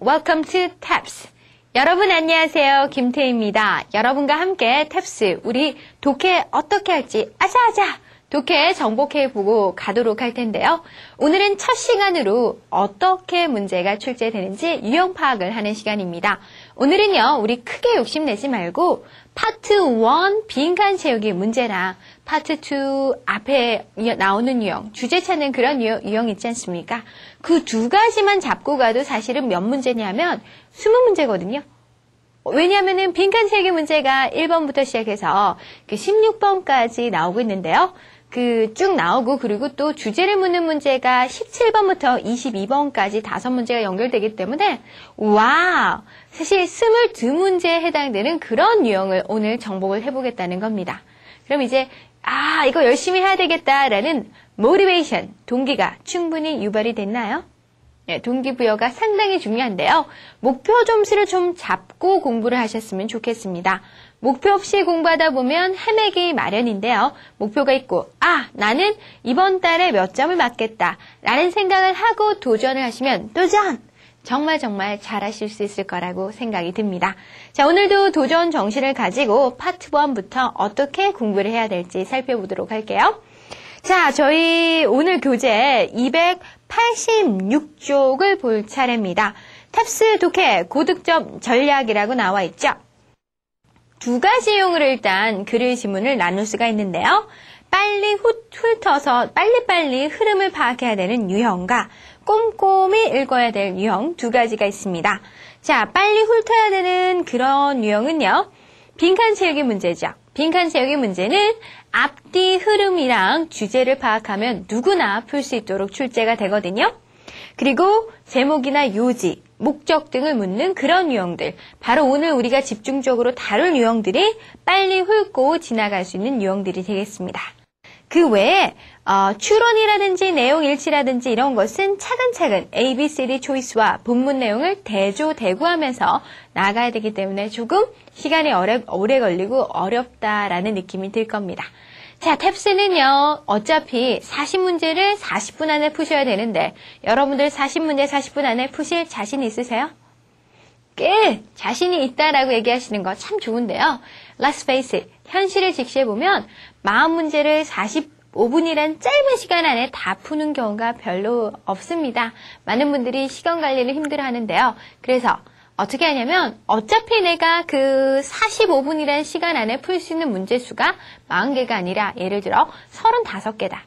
welcome to TAPS. 여러분 안녕하세요. 김태희입니다. 여러분과 함께 탭스, 우리 독해 어떻게 할지 아자아자 독해 정복해보고 가도록 할 텐데요. 오늘은 첫 시간으로 어떻게 문제가 출제되는지 유형 파악을 하는 시간입니다. 오늘은요, 우리 크게 욕심내지 말고 파트 1 빈칸 채우기 문제랑 파트 2 앞에 나오는 유형, 주제 찾는 그런 유형 있지 않습니까? 그 두 가지만 잡고 가도 사실은 몇 문제냐면 20문제거든요. 왜냐하면은 빈칸 채우기 문제가 1번부터 시작해서 그 16번까지 나오고 있는데요. 그 쭉 나오고 그리고 또 주제를 묻는 문제가 17번부터 22번까지 5문제가 연결되기 때문에 와우! 사실 22문제에 해당되는 그런 유형을 오늘 정복을 해보겠다는 겁니다. 그럼 이제 이거 열심히 해야 되겠다라는 모티베이션, 동기가 충분히 유발이 됐나요? 네, 동기부여가 상당히 중요한데요. 목표 점수를 좀 잡고 공부를 하셨으면 좋겠습니다. 목표 없이 공부하다 보면 헤매기 마련인데요. 목표가 있고 나는 이번 달에 몇 점을 맞겠다 라는 생각을 하고 도전을 하시면 도전! 정말 잘하실 수 있을 거라고 생각이 듭니다. 자, 오늘도 도전 정신을 가지고 파트 1부터 어떻게 공부를 해야 될지 살펴보도록 할게요. 자, 저희 오늘 교재 286쪽을 볼 차례입니다. 탭스 독해 고득점 전략이라고 나와 있죠. 두 가지 유형으로 일단 글의 지문을 나눌 수가 있는데요. 빨리 훑어서 빨리빨리 흐름을 파악해야 되는 유형과 꼼꼼히 읽어야 될 유형 두 가지가 있습니다. 자, 빨리 훑어야 되는 그런 유형은요. 빈칸 채우기 문제죠. 빈칸 채우기 문제는 앞뒤 흐름이랑 주제를 파악하면 누구나 풀 수 있도록 출제가 되거든요. 그리고 제목이나 요지, 목적 등을 묻는 그런 유형들, 바로 오늘 우리가 집중적으로 다룰 유형들이 빨리 훑고 지나갈 수 있는 유형들이 되겠습니다. 그 외에 추론이라든지 내용 일치라든지 이런 것은 차근차근 ABCD 초이스와 본문 내용을 대조대구하면서 나가야 되기 때문에 조금 시간이 오래 걸리고 어렵다라는 느낌이 들 겁니다. 자, 탭스는요, 어차피 40문제를 40분 안에 푸셔야 되는데, 여러분들 40문제 40분 안에 푸실 자신 있으세요? 꽤 자신이 있다라고 얘기하시는 거 참 좋은데요. Let's face it, 현실을 직시해보면 40문제를 45분이란 짧은 시간 안에 다 푸는 경우가 별로 없습니다. 많은 분들이 시간 관리를 힘들어 하는데요. 그래서 어떻게 하냐면 어차피 내가 그 45분이라는 시간 안에 풀 수 있는 문제 수가 40개가 아니라 예를 들어 35개다.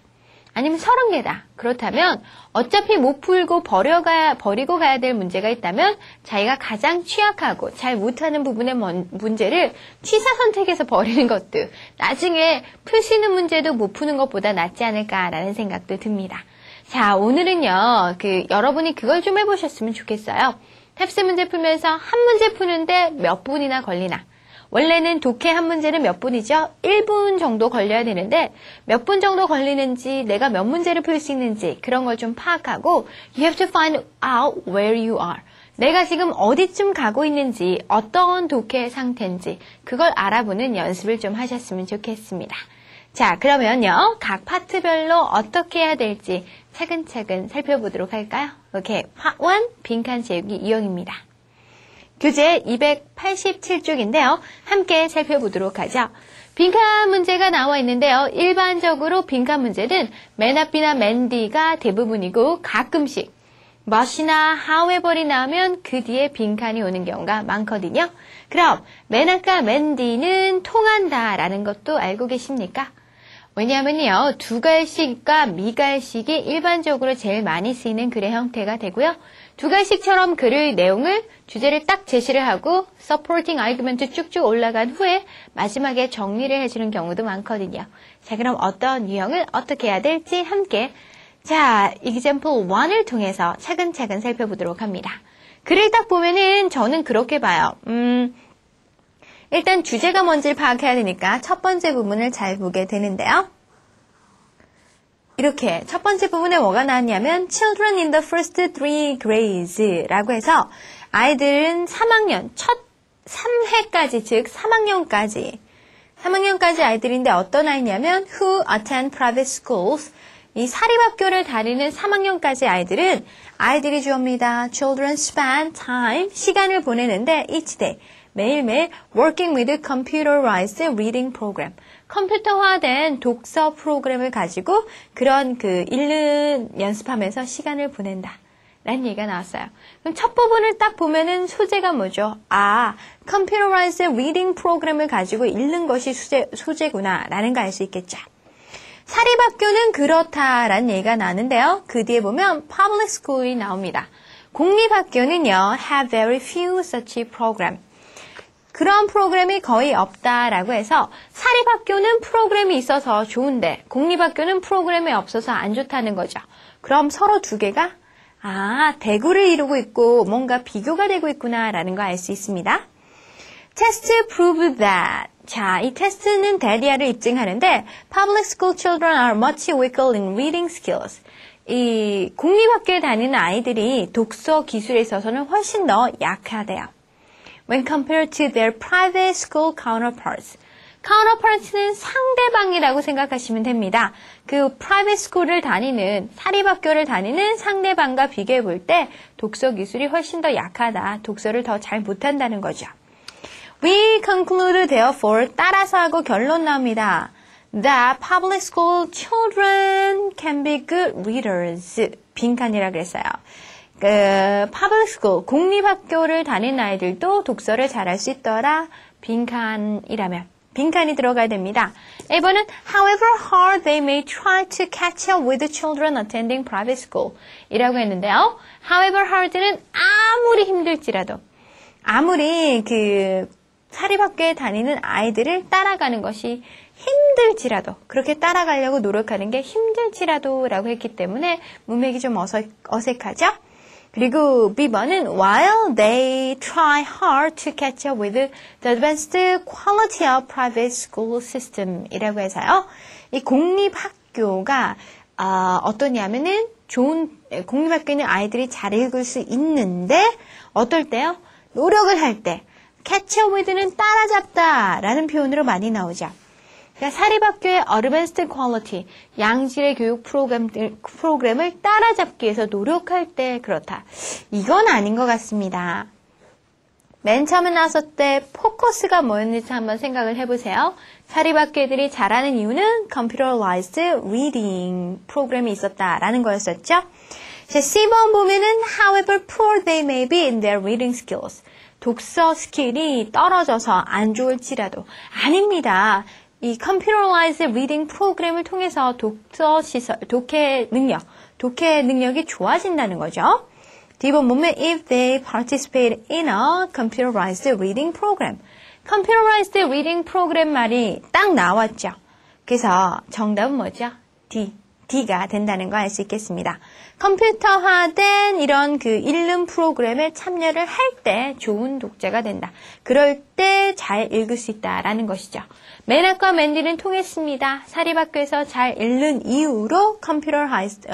아니면 30개다. 그렇다면 어차피 못 풀고 버리고 가야 될 문제가 있다면 자기가 가장 취약하고 잘 못하는 부분의 문제를 취사 선택해서 버리는 것도 나중에 풀 수 있는 문제도 못 푸는 것보다 낫지 않을까라는 생각도 듭니다. 자, 오늘은요. 여러분이 그걸 좀 해보셨으면 좋겠어요. 탭스 문제 풀면서 한 문제 푸는데 몇 분이나 걸리나? 원래는 독해 한 문제는 몇 분이죠? 1분 정도 걸려야 되는데 몇 분 정도 걸리는지 내가 몇 문제를 풀 수 있는지 그런 걸 좀 파악하고 You have to find out where you are. 내가 지금 어디쯤 가고 있는지 어떤 독해 상태인지 그걸 알아보는 연습을 좀 하셨으면 좋겠습니다. 자, 그러면요. 각 파트별로 어떻게 해야 될지 차근차근 살펴보도록 할까요? 오케이. Part 1 빈칸 채우기 유형입니다. 교재 287쪽인데요. 함께 살펴보도록 하죠. 빈칸 문제가 나와 있는데요. 일반적으로 빈칸 문제는 맨 앞이나 맨 뒤가 대부분이고 가끔씩 must이나 however이 나오면 그 뒤에 빈칸이 오는 경우가 많거든요. 그럼 맨 앞과 맨 뒤는 통한다라는 것도 알고 계십니까? 왜냐하면요, 두갈식과 미갈식이 일반적으로 제일 많이 쓰이는 글의 형태가 되고요. 두갈식처럼 글의 내용을, 주제를 딱 제시를 하고 supporting argument 쭉쭉 올라간 후에 마지막에 정리를 해주는 경우도 많거든요. 자, 그럼 어떤 유형을 어떻게 해야 될지 함께 자, example 1을 통해서 차근차근 살펴보도록 합니다. 글을 딱 보면은 저는 그렇게 봐요. 일단 주제가 뭔지를 파악해야 되니까 첫 번째 부분을 잘 보게 되는데요. 이렇게 첫 번째 부분에 뭐가 나왔냐면 Children in the first 3 grades 라고 해서 아이들은 3학년, 첫 3회까지, 즉 3학년까지 아이들인데 어떤 아이냐면 Who attend private schools 이 사립학교를 다니는 3학년까지 아이들은 아이들이 주어입니다. Children spend time, 시간을 보내는데 each day, 매일매일 working with computerized reading program. 컴퓨터화된 독서 프로그램을 가지고 그런 읽는 연습하면서 시간을 보낸다. 라는 얘기가 나왔어요. 그럼 첫 부분을 딱 보면은 소재가 뭐죠? computerized reading 프로그램을 가지고 읽는 것이 소재구나. 라는 거 알 수 있겠죠. 사립학교는 그렇다라는 얘기가 나는데요. 그 뒤에 보면 public school이 나옵니다. 공립학교는요, have very few such program. 그런 프로그램이 거의 없다라고 해서 사립학교는 프로그램이 있어서 좋은데 공립학교는 프로그램이 없어서 안 좋다는 거죠. 그럼 서로 두 개가 대구를 이루고 있고 뭔가 비교가 되고 있구나라는 거 알 수 있습니다. Test prove that. 자, 이 테스트는 대리아를 입증하는데 public school children are much weaker in reading skills. 이 공립학교에 다니는 아이들이 독서 기술에 있어서는 훨씬 더 약하대요. When compared to their private school counterparts. counterparts는 상대방이라고 생각하시면 됩니다. 그 private school을 다니는, 사립학교를 다니는 상대방과 비교해 볼 때 독서 기술이 훨씬 더 약하다. 독서를 더 잘 못한다는 거죠. We conclude therefore, 따라서 하고 결론 나옵니다. That public school children can be good readers. 빈칸이라 그랬어요. public school, 공립학교를 다니는 아이들도 독서를 잘할 수 있더라. 빈칸이라면. 빈칸이 들어가야 됩니다. 1번은 however hard they may try to catch up with the children attending private school 이라고 했는데요. however hard는 아무리 힘들지라도 아무리 사립학교에 다니는 아이들을 따라가는 것이 힘들지라도 그렇게 따라가려고 노력하는 게 힘들지라도 라고 했기 때문에 문맥이 좀 어색하죠? 그리고 B번은 while they try hard to catch up with the advanced quality of private school system 이라고 해서요. 이 공립학교가 어떠냐면은 공립학교는 아이들이 잘 읽을 수 있는데 어떨 때요? 노력을 할 때 catch up with는 따라잡다 라는 표현으로 많이 나오죠. 그러니까 사립학교의 advanced quality, 양질의 교육 프로그램을 따라잡기 위해서 노력할 때 그렇다. 이건 아닌 것 같습니다. 맨 처음에 나왔을 때 포커스가 뭐였는지 한번 생각을 해보세요. 사립학교 애들이 잘하는 이유는 computerized reading 프로그램이 있었다라는 거였었죠. 자, C번 보면은 however poor they may be in their reading skills. 독서 스킬이 떨어져서 안 좋을지라도 아닙니다. 이 computerized reading 프로그램을 통해서 독해 능력이 좋아진다는 거죠. D번 보면 if they participate in a computerized reading program. computerized reading 프로그램 말이 딱 나왔죠. 그래서 정답은 뭐죠? D가 된다는 거 알 수 있겠습니다. 컴퓨터화된 이런 읽는 프로그램에 참여를 할 때 좋은 독자가 된다. 그럴 때 잘 읽을 수 있다라는 것이죠. 맨학과 맨디는 통했습니다. 사립학교에서 잘 읽는 이유로 computerized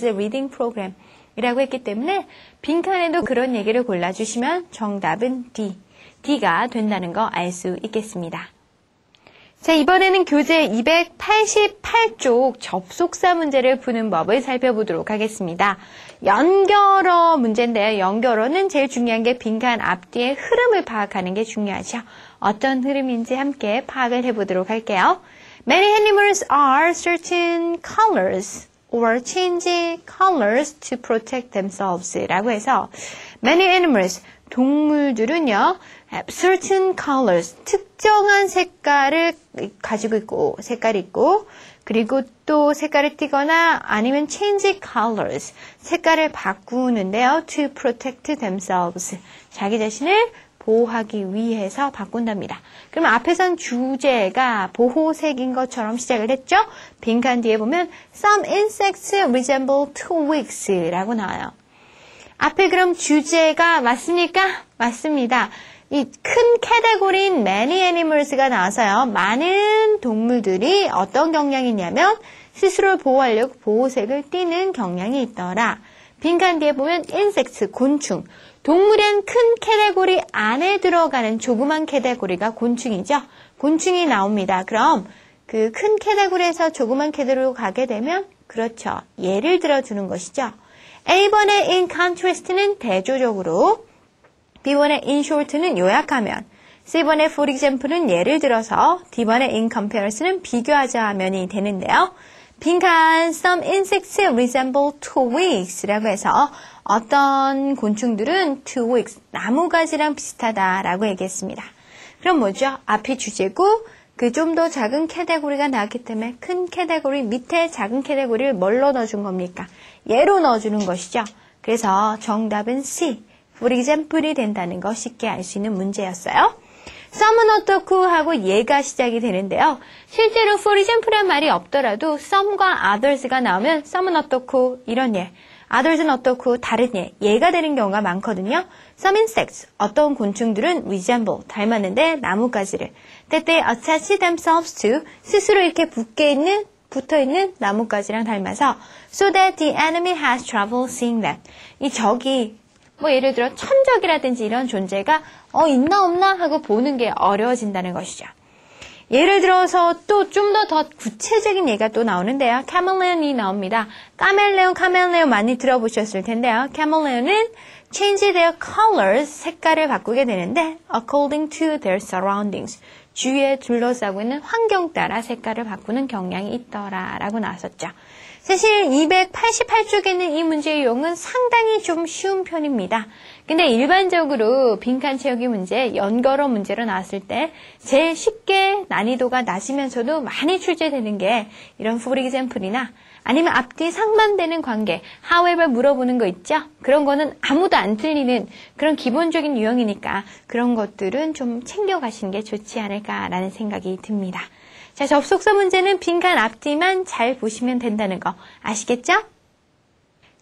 reading program이라고 했기 때문에 빈칸에도 그런 얘기를 골라주시면 정답은 D가 된다는 거 알 수 있겠습니다. 자, 이번에는 교재 288쪽 접속사 문제를 푸는 법을 살펴보도록 하겠습니다. 연결어 문제인데요. 연결어는 제일 중요한 게 빈칸 앞뒤의 흐름을 파악하는 게 중요하죠. 어떤 흐름인지 함께 파악을 해보도록 할게요. Many animals are certain colors or change colors to protect themselves 라고 해서 many animals, 동물들은요, have certain colors, 특정한 색깔을 가지고 있고, 색깔이 있고, 그리고 또 색깔을 띠거나 아니면 change colors, 색깔을 바꾸는데요, to protect themselves, 자기 자신을 보호하기 위해서 바꾼답니다. 그럼 앞에선 주제가 보호색인 것처럼 시작을 했죠? 빈칸 뒤에 보면 some insects resemble twigs 라고 나와요. 앞에 그럼 주제가 맞습니까? 맞습니다. 이 큰 카테고리인 many animals가 나와서요. 많은 동물들이 어떤 경향이 있냐면 스스로를 보호하려고 보호색을 띠는 경향이 있더라. 빈칸 뒤에 보면 insects, 곤충. 동물은 큰 카테고리 안에 들어가는 조그만 카테고리가 곤충이죠. 곤충이 나옵니다. 그럼 그 큰 캐테고리에서 조그만 캐테고리로 가게 되면 그렇죠. 예를 들어주는 것이죠. A번의 in contrast는 대조적으로, B번의 in short는 요약하면, C번의 for example는 예를 들어서, D번의 in comparison은 비교하자면이 되는데요. 빈칸 some insects resemble twigs 라고 해서 어떤 곤충들은 twigs, 나무가지랑 비슷하다라고 얘기했습니다. 그럼 뭐죠? 앞이 주제고 그 좀 더 작은 캐테고리가 나왔기 때문에 큰 캐테고리 밑에 작은 캐테고리를 뭘로 넣어준 겁니까? 예로 넣어주는 것이죠. 그래서 정답은 C, for example이 된다는 거 쉽게 알 수 있는 문제였어요. some은 어떻고 하고 예가 시작이 되는데요. 실제로 for example란 말이 없더라도 some과 others가 나오면 some은 어떻고 이런 예, others는 어떻고 다른 예, 예가 되는 경우가 많거든요. Some insects, 어떤 곤충들은 resemble, 닮았는데 나뭇가지를 that they attach themselves to, 스스로 이렇게 붙어있는 나뭇가지랑 닮아서 so that the enemy has trouble seeing them. 이 적이 뭐 예를 들어 천적이라든지 이런 존재가 있나 없나 하고 보는 게 어려워진다는 것이죠. 예를 들어서 또 좀 더 구체적인 예가 또 나오는데요. 카멜레온이 나옵니다. 카멜레온 많이 들어보셨을 텐데요. 카멜레온은 change their colors, 색깔을 바꾸게 되는데 according to their surroundings, 주위에 둘러싸고 있는 환경 따라 색깔을 바꾸는 경향이 있더라라고 나왔었죠. 사실 288쪽에 있는 이 문제의 유형은 상당히 좀 쉬운 편입니다. 근데 일반적으로 빈칸 채우기 문제, 연거로 문제로 나왔을 때 제일 쉽게 난이도가 낮으면서도 많이 출제되는 게 이런 for example이나 아니면 앞뒤 상반되는 관계, however 물어보는 거 있죠? 그런 거는 아무도 안 틀리는 그런 기본적인 유형이니까 그런 것들은 좀 챙겨가시는 게 좋지 않을까라는 생각이 듭니다. 자, 접속사 문제는 빈칸 앞뒤만 잘 보시면 된다는 거 아시겠죠?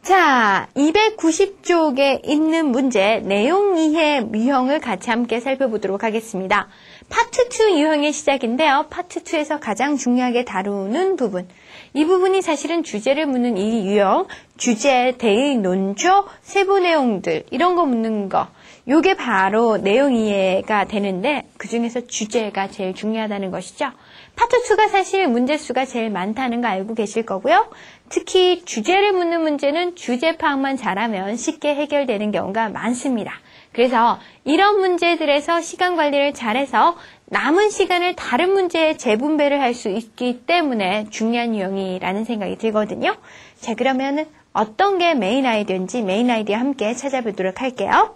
자, 290쪽에 있는 문제 내용 이해 유형을 같이 함께 살펴보도록 하겠습니다. 파트 2 유형의 시작인데요. 파트 2에서 가장 중요하게 다루는 부분. 이 부분이 사실은 주제를 묻는 이 유형, 주제, 대의, 논조, 세부 내용들 이런 거 묻는 거. 요게 바로 내용 이해가 되는데 그중에서 주제가 제일 중요하다는 것이죠. 파트 2가 사실 문제 수가 제일 많다는 거 알고 계실 거고요. 특히 주제를 묻는 문제는 주제 파악만 잘하면 쉽게 해결되는 경우가 많습니다. 그래서 이런 문제들에서 시간 관리를 잘해서 남은 시간을 다른 문제에 재분배를 할 수 있기 때문에 중요한 유형이라는 생각이 들거든요. 자, 그러면 어떤 게 메인 아이디어인지 메인 아이디어 함께 찾아보도록 할게요.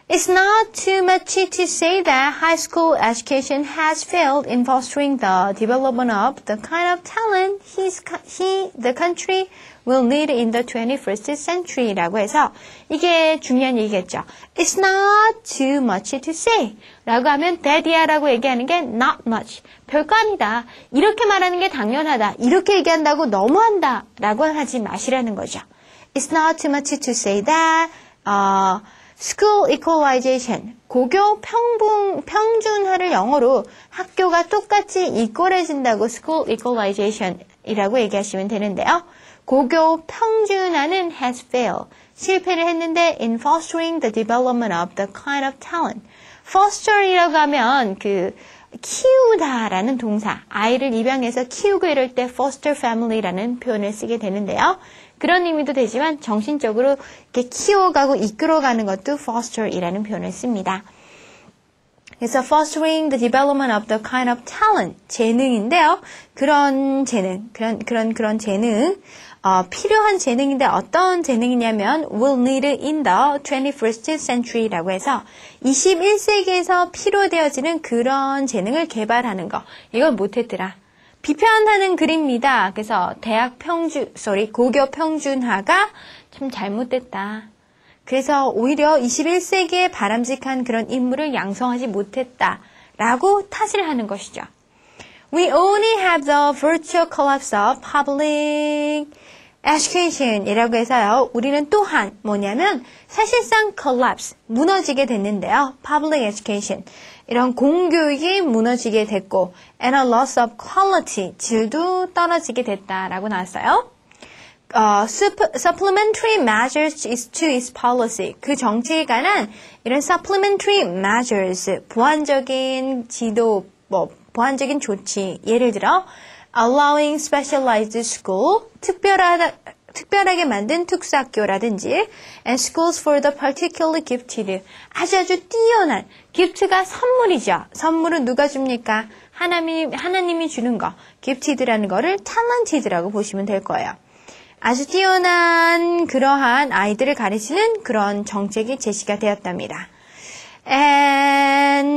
It's not too much to say that high school education has failed in fostering the development of the kind of talent the country will need in the 21st century 라고 해서 이게 중요한 얘기겠죠. It's not too much to say 라고 하면 that이야 라고 얘기하는 게 not much, 별거 아니다. 이렇게 말하는 게 당연하다. 이렇게 얘기한다고 너무한다 라고 하지 마시라는 거죠. It's not too much to say that School equalization, 고교 평준화를 영어로 학교가 똑같이 이꼴해진다고 school equalization이라고 얘기하시면 되는데요. 고교 평준화는 has failed, 실패를 했는데 in fostering the development of the kind of talent. foster이라고 하면 키우다라는 동사, 아이를 입양해서 키우고 이럴 때 foster family라는 표현을 쓰게 되는데요. 그런 의미도 되지만 정신적으로 이렇게 키워가고 이끌어가는 것도 foster이라는 표현을 씁니다. 그래서 fostering the development of the kind of talent, 재능인데요. 그런 재능, 그런 재능, 필요한 재능인데 어떤 재능이냐면 will need in the 21st century라고 해서 21세기에서 필요되어지는 그런 재능을 개발하는 거. 이걸 못했더라. 비판하는 글입니다. 그래서 고교 평준화가 좀 잘못됐다. 그래서 오히려 21세기에 바람직한 그런 인물을 양성하지 못했다라고 탓을 하는 것이죠. We only have the virtual collapse of public education 이라고 해서요. 우리는 또한 뭐냐면 사실상 collapse, 무너지게 됐는데요. public education, 이런 공교육이 무너지게 됐고 and a loss of quality, 질도 떨어지게 됐다라고 나왔어요. Supplementary measures to its policy, 그 정책에 관한 이런 supplementary measures, 보완적인 지도 보완적인 조치. 예를 들어 allowing specialized school, 특별하게 만든 특수학교라든지 and schools for the particularly gifted, 아주 뛰어난 gift가 선물이죠. 선물은 누가 줍니까? 하나님이 주는 거. gifted라는 거를 talented라고 보시면 될 거예요. 아주 뛰어난 그러한 아이들을 가르치는 그런 정책이 제시가 되었답니다.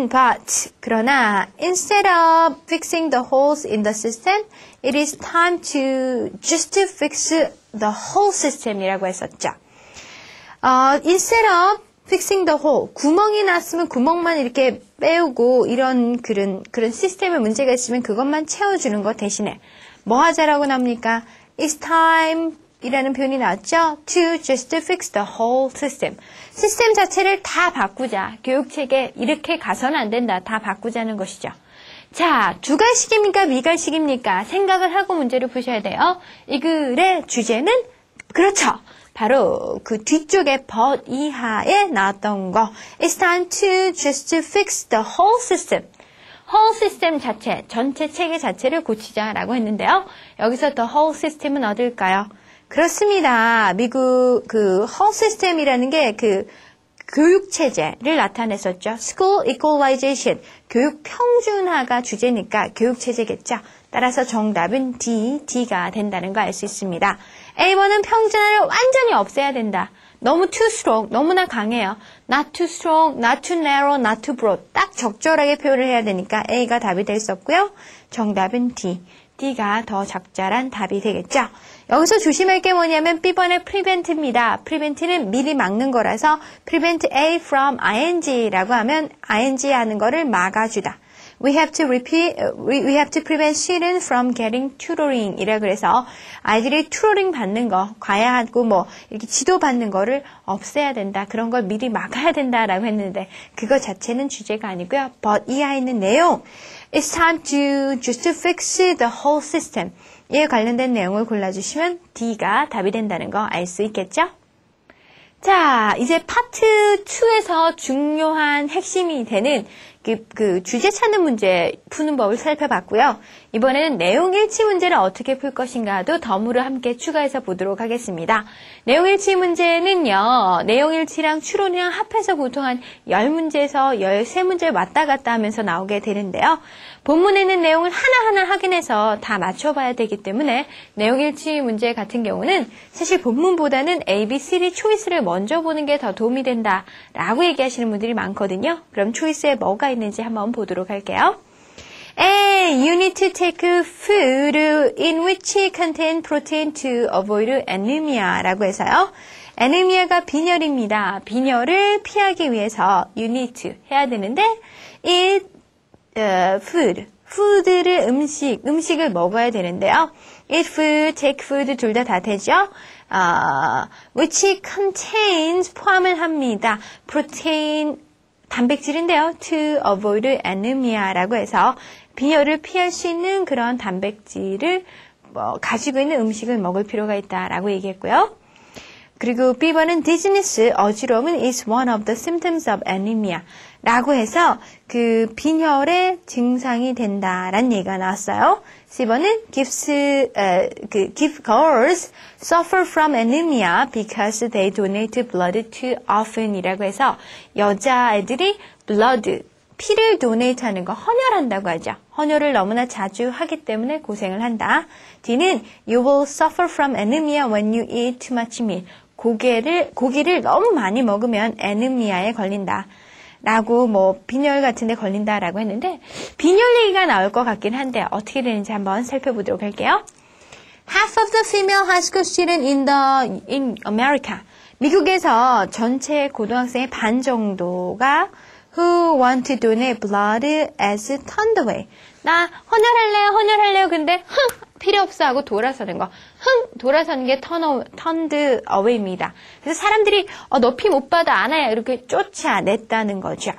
But 그러나 instead of fixing the holes in the system, it is time to just fix the whole system이라고 했었죠. Instead of fixing the hole, 구멍이 났으면 구멍만 이렇게 빼우고 이런 그런 시스템에 문제가 있으면 그것만 채워주는 것 대신에 뭐 하자라고 나옵니까? It's time 이라는 표현이 나왔죠? To just fix the whole system. 시스템 자체를 다 바꾸자. 교육체계 이렇게 가서는 안 된다. 다 바꾸자는 것이죠. 자, 주관식입니까? 미관식입니까? 생각을 하고 문제를 푸셔야 돼요. 이 글의 주제는 그렇죠. 바로 그 뒤쪽에 but 이하에 나왔던 거. It's time to just fix the whole system. whole system 자체, 전체 체계 자체를 고치자라고 했는데요. 여기서 the whole system은 어딜까요? 그렇습니다. 미국 그 whole system이라는 게 그 교육 체제를 나타냈었죠. School equalization, 교육 평준화가 주제니까 교육 체제겠죠. 따라서 정답은 D가 된다는 거 알 수 있습니다. A번은 평준화를 완전히 없애야 된다. 너무 too strong, 너무나 강해요. Not too strong, not too narrow, not too broad. 딱 적절하게 표현을 해야 되니까 A가 답이 될 수 없고요. 정답은 D가 더 적절한 답이 되겠죠. 여기서 조심할 게 뭐냐면 B번의 prevent입니다. prevent는 미리 막는 거라서 prevent A from ing라고 하면 ing 하는 거를 막아주다. We have to prevent students from getting tutoring 이라 그래서 아이들이 튜터링 받는 거, 과외하고 뭐 이렇게 지도 받는 거를 없애야 된다. 그런 걸 미리 막아야 된다라고 했는데 그거 자체는 주제가 아니고요. but 이하에 있는 내용 It's time to just fix the whole system. 이에 관련된 내용을 골라주시면 D가 답이 된다는 거 알 수 있겠죠? 자, 이제 파트 2에서 중요한 핵심이 되는 그 주제 찾는 문제 푸는 법을 살펴봤고요. 이번에는 내용 일치 문제를 어떻게 풀 것인가도 덤으로 함께 추가해서 보도록 하겠습니다. 내용 일치 문제는요. 내용 일치랑 추론이랑 합해서 보통 한 10문제에서 13문제 왔다 갔다 하면서 나오게 되는데요. 본문에 있는 내용을 하나하나 확인해서 다 맞춰봐야 되기 때문에 내용 일치 문제 같은 경우는 사실 본문보다는 A, B, C, D 초이스를 먼저 보는 게 더 도움이 된다라고 얘기하시는 분들이 많거든요. 그럼 초이스에 뭐가 있는지 한번 보도록 할게요. A. You need to take food in which contain protein to avoid anemia 라고 해서요. anemia 빈혈입니다. 빈혈을 피하기 위해서 you need to 해야 되는데 eat food를 음식을 먹어야 되는데요. eat food, take food 둘 다 되죠. which contains 포함을 합니다. protein 단백질인데요. to avoid anemia라고 해서 빈혈을 피할 수 있는 그런 단백질을 가지고 있는 음식을 먹을 필요가 있다라고 얘기했고요. 그리고 B번은 dizziness, 어지러움은 is one of the symptoms of anemia 라고 해서 그 빈혈의 증상이 된다라는 얘기가 나왔어요. C번은 give girls suffer from anemia because they donate blood too often 이라고 해서 여자애들이 피를 donate 하는 거 헌혈한다고 하죠. 헌혈을 너무나 자주 하기 때문에 고생을 한다. D는 you will suffer from anemia when you eat too much meat. 고기를 너무 많이 먹으면 애니미아에 걸린다. 라고 빈혈 같은 데 걸린다라고 했는데 빈혈 얘기가 나올 것 같긴 한데 어떻게 되는지 한번 살펴보도록 할게요. Half of the female high school students in America. 미국에서 전체 고등학생의 반 정도가 who want to donate blood as turned away. 나 헌혈할래요. 근데 필요 없어 하고 돌아서는 거. 돌아서는 게 turned away입니다. 그래서 사람들이 너 피 못 받아 안아야 이렇게 쫓아냈다는 거죠.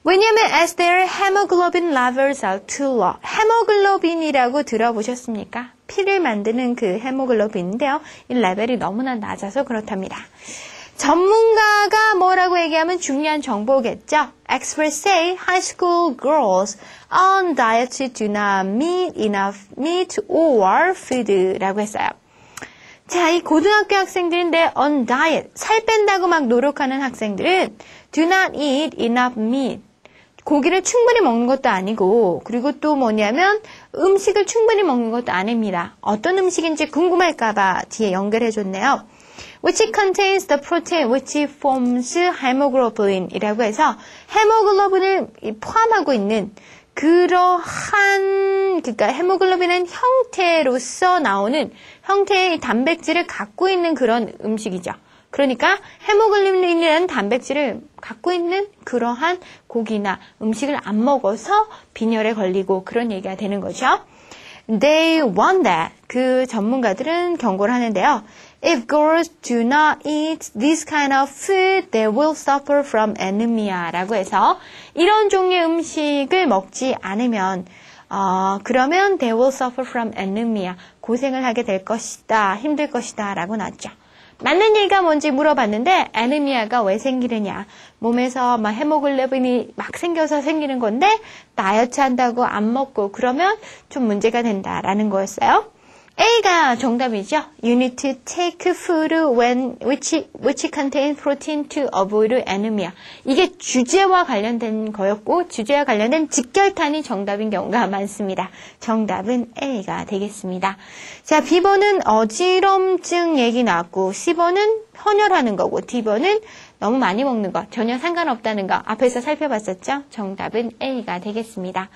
왜냐면 as their hemoglobin levels are too low. 헤모글로빈이라고 들어보셨습니까? 피를 만드는 그 헤모글로빈인데요. 이 레벨이 너무나 낮아서 그렇답니다. 전문가가 뭐라고 얘기하면 중요한 정보겠죠. Experts say high school girls on diet do not eat enough meat or food라고 했어요. 자, 이 고등학교 학생들인데 on diet, 살 뺀다고 막 노력하는 학생들은 do not eat enough meat. 고기를 충분히 먹는 것도 아니고, 그리고 또 뭐냐면 음식을 충분히 먹는 것도 아닙니다. 어떤 음식인지 궁금할까봐 뒤에 연결해줬네요. Which contains the protein which forms hemoglobin이라고 해서 헤모글로빈을 포함하고 있는 그러니까 헤모글로빈은 형태로서 나오는 형태의 단백질을 갖고 있는 그런 음식이죠. 그러니까 헤모글로빈이라는 단백질을 갖고 있는 그러한 고기나 음식을 안 먹어서 빈혈에 걸리고 그런 얘기가 되는 거죠. They warn that 그 전문가들은 경고를 하는데요. If girls do not eat this kind of food, they will suffer from anemia라고 해서 이런 종류의 음식을 먹지 않으면 그러면 they will suffer from anemia 고생을 하게 될 것이다, 힘들 것이다 라고 나왔죠. 맞는 얘기가 뭔지 물어봤는데 애니미아가 왜 생기느냐. 몸에서 막 헤모글로빈이 막 생겨서 생기는 건데 다이어트 한다고 안 먹고 그러면 좀 문제가 된다라는 거였어요. A가 정답이죠. You need to take food which contain protein to avoid anemia. 이게 주제와 관련된 거였고 주제와 관련된 직결탄이 정답인 경우가 많습니다. 정답은 A가 되겠습니다. 자, B번은 어지럼증 얘기 나왔고 C번은 헌혈하는 거고 D번은 너무 많이 먹는 거 전혀 상관없다는 거 앞에서 살펴봤었죠. 정답은 A가 되겠습니다.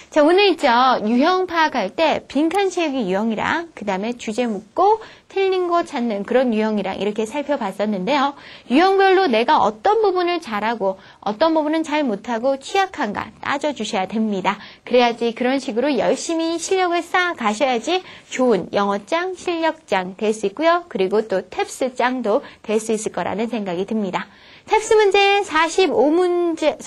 자, 오늘 있죠. 유형 파악할 때 빈칸 채우기 유형이랑 그 다음에 주제 묻고 틀린 거 찾는 그런 유형이랑 이렇게 살펴봤었는데요. 유형별로 내가 어떤 부분을 잘하고 어떤 부분은 잘 못하고 취약한가 따져주셔야 됩니다. 그래야지 그런 식으로 열심히 실력을 쌓아 가셔야지 좋은 영어짱, 실력짱 될 수 있고요. 그리고 또 탭스짱도 될 수 있을 거라는 생각이 듭니다. 탭스 문제 40문제를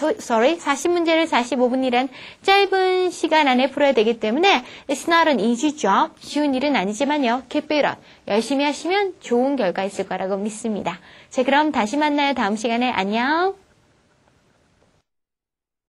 45분이란 짧은 시간 안에 풀어야 되기 때문에 It's not an easy job. 쉬운 일은 아니지만요. Keep it up. 열심히 하시면 좋은 결과 있을 거라고 믿습니다. 자, 그럼 다시 만나요. 다음 시간에 안녕.